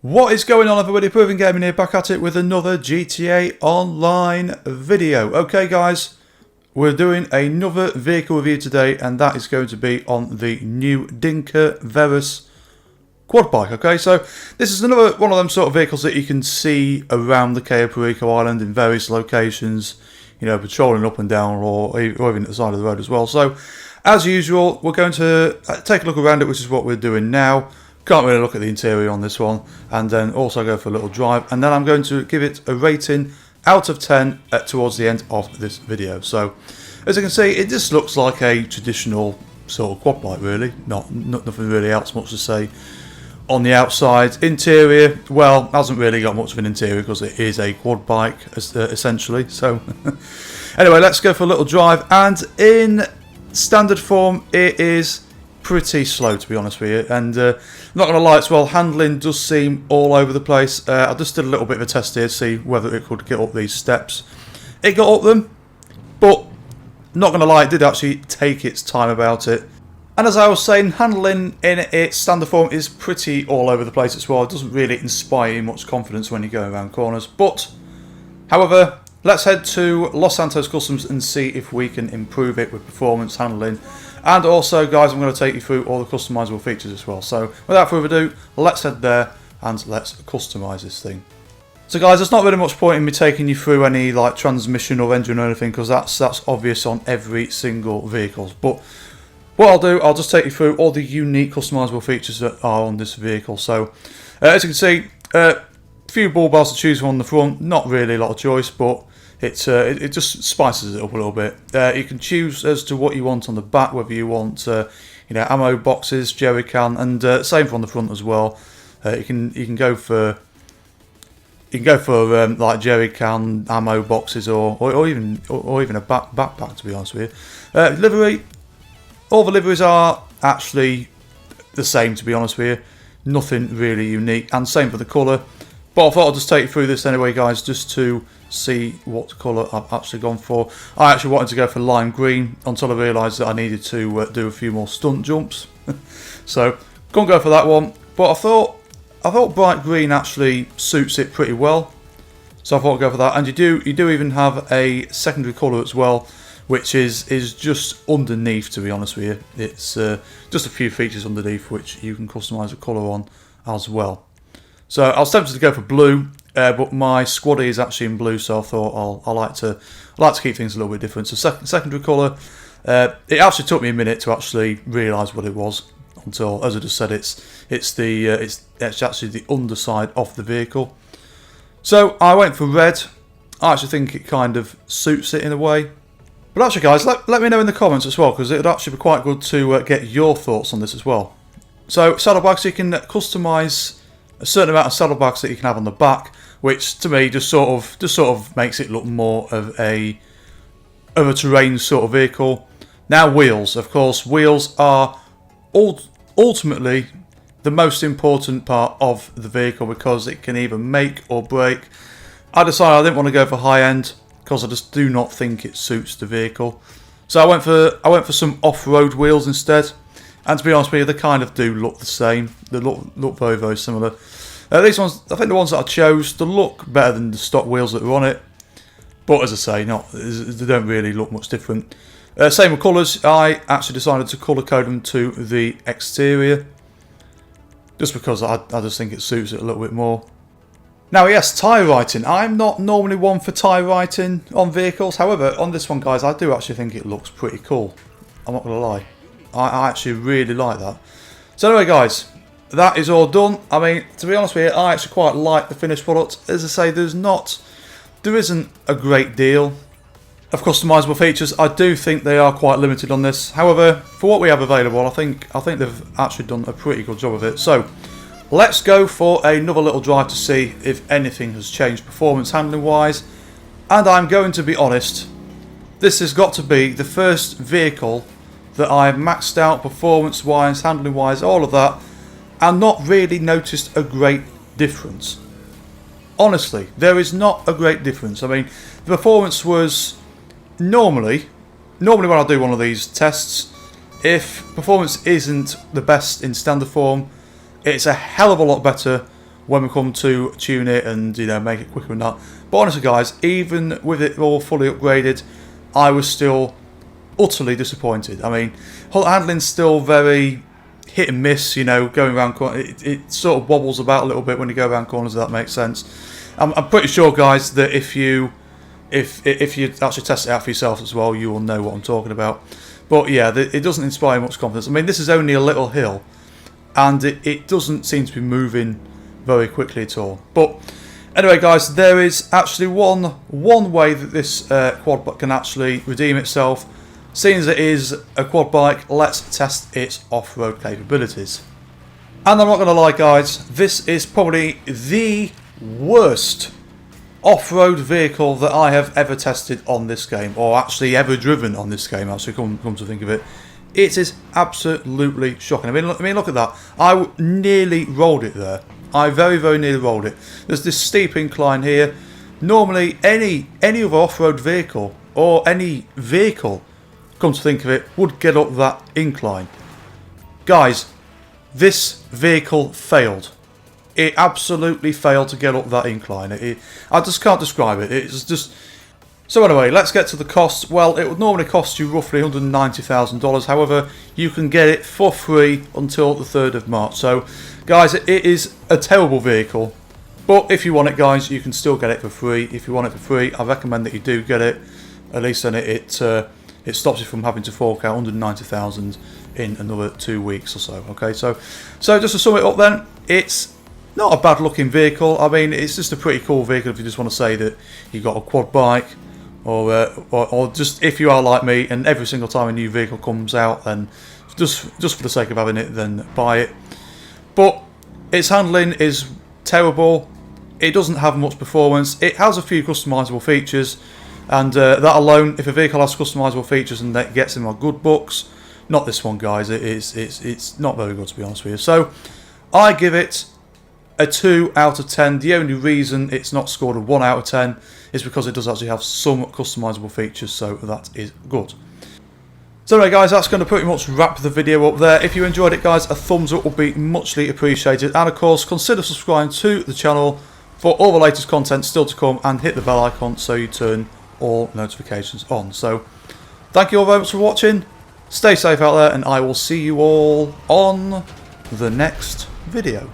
What is going on, everybody? Proven Gaming here, back at it with another GTA Online video. Okay guys, we're doing another vehicle review today, and that is going to be on the new Dinka Verus Quad bike. Okay, so this is another one of them sort of vehicles that you can see around the Cayo Perico Island in various locations, you know, patrolling up and down or even at the side of the road as well. So as usual, we're going to take a look around it, which is what we're doing now. Can't really look at the interior on this one, and then also go for a little drive, and then I'm going to give it a rating out of 10 towards the end of this video. So as you can see, it just looks like a traditional sort of quad bike, really. Nothing really else much to say on the outside. Interior, well, hasn't really got much of an interior because it is a quad bike essentially. So anyway, let's go for a little drive, and in standard form it is pretty slow, to be honest with you, and not going to lie as well, handling does seem all over the place. I just did a little bit of a test here to see whether it could get up these steps. It got up them, but not going to lie, it did actually take its time about it. And as I was saying, handling in its standard form is pretty all over the place as well. It doesn't really inspire you much confidence when you go around corners. But, however, let's head to Los Santos Customs and see if we can improve it with performance, handling, and also, guys, I'm going to take you through all the customizable features as well. So without further ado, let's head there and let's customize this thing. So guys, there's not really much point in me taking you through any like transmission or engine or anything, because that's obvious on every single vehicle. But what I'll do, I'll just take you through all the unique customizable features that are on this vehicle. So as you can see, a few bull bars to choose from on the front, not really a lot of choice, but it just spices it up a little bit. You can choose as to what you want on the back, whether you want you know, ammo boxes, jerry can, and same for on the front as well. You can go for like jerry can, ammo boxes, or even a backpack, to be honest with you. Livery, all the liveries are actually the same, to be honest with you. Nothing really unique, and same for the colour. But I thought I'd just take you through this anyway, guys, just to see what colour I've actually gone for. I actually wanted to go for lime green until I realised that I needed to do a few more stunt jumps. So, couldn't go for that one. But I thought bright green actually suits it pretty well. So I thought I'd go for that. And you do even have a secondary colour as well, which is just underneath, to be honest with you. It's just a few features underneath which you can customise the colour on as well. So I was tempted to go for blue, but my squaddy is actually in blue, so I thought I like to keep things a little bit different. So secondary colour, it actually took me a minute to actually realise what it was, until, as I just said, it's actually the underside of the vehicle. So I went for red. I actually think it kind of suits it in a way. But actually, guys, let me know in the comments as well, because it would actually be quite good to get your thoughts on this as well. So saddlebags, you can customise a certain amount of saddlebags that you can have on the back, which to me just sort of makes it look more of a terrain sort of vehicle. Now wheels, of course, wheels are ultimately the most important part of the vehicle, because it can either make or break. I decided I didn't want to go for high end because I just do not think it suits the vehicle. So I went for some off-road wheels instead. And to be honest with you, they kind of do look the same. They look very, very similar. These ones, I think the ones that I chose, they look better than the stock wheels that are on it. But as I say, they don't really look much different. Same with colours. I actually decided to colour code them to the exterior, just because I just think it suits it a little bit more. Now, yes, tyre writing. I'm not normally one for tyre writing on vehicles. However, on this one, guys, I do actually think it looks pretty cool. I'm not going to lie. I actually really like that. So anyway, guys, that is all done. I mean, to be honest with you, I actually quite like the finished product. As I say, there isn't a great deal of customisable features. I do think they are quite limited on this. However, for what we have available, I think they've actually done a pretty good job of it. So let's go for another little drive to see if anything has changed performance handling wise. And I'm going to be honest, this has got to be the first vehicle that I've maxed out performance wise, handling wise, all of that, and not really noticed a great difference. Honestly, there is not a great difference. I mean, the performance was normally when I do one of these tests, if performance isn't the best in standard form, it's a hell of a lot better when we come to tune it and, you know, make it quicker and that. But honestly guys, even with it all fully upgraded, I was still utterly disappointed. I mean, handling's still very hit and miss, you know, going around corners. It sort of wobbles about a little bit when you go around corners, if that makes sense. I'm pretty sure, guys, that if you actually test it out for yourself as well, you will know what I'm talking about. But yeah, it doesn't inspire much confidence. I mean, this is only a little hill, and it doesn't seem to be moving very quickly at all. But anyway, guys, there is actually one way that this quad can actually redeem itself. Seeing as it is a quad bike, let's test its off-road capabilities. And I'm not going to lie, guys, this is probably the worst off-road vehicle that I have ever tested on this game, or actually ever driven on this game, actually, come to think of it. It is absolutely shocking. I mean, look at that. I nearly rolled it there. I very, very nearly rolled it. There's this steep incline here. Normally, any other off-road vehicle, or any vehicle, come to think of it, would get up that incline. Guys, this vehicle failed. It absolutely failed to get up that incline. I just can't describe it. It's just... So anyway, let's get to the cost. Well, it would normally cost you roughly $190,000. However, you can get it for free until the 3rd of March. So, guys, it is a terrible vehicle. But if you want it, guys, you can still get it for free. If you want it for free, I recommend that you do get it. At least then it stops you from having to fork out $190,000 in another 2 weeks or so. Okay, so just to sum it up then, it's not a bad looking vehicle. I mean, it's just a pretty cool vehicle if you just want to say that you got a quad bike, or just if you are like me and every single time a new vehicle comes out, then just for the sake of having it, then buy it. But its handling is terrible. It doesn't have much performance. It has a few customizable features, and that alone, if a vehicle has customizable features and that gets in my good books, not this one, guys. It's not very good, to be honest with you. So I give it a 2 out of 10. The only reason it's not scored a 1 out of 10 is because it does actually have some customizable features, so that is good. So anyway, guys, that's going to pretty much wrap the video up there. If you enjoyed it, guys, a thumbs up would be muchly appreciated, and of course consider subscribing to the channel for all the latest content still to come, and hit the bell icon so you turn all notifications on. So thank you all very much for watching. Stay safe out there, and I will see you all on the next video.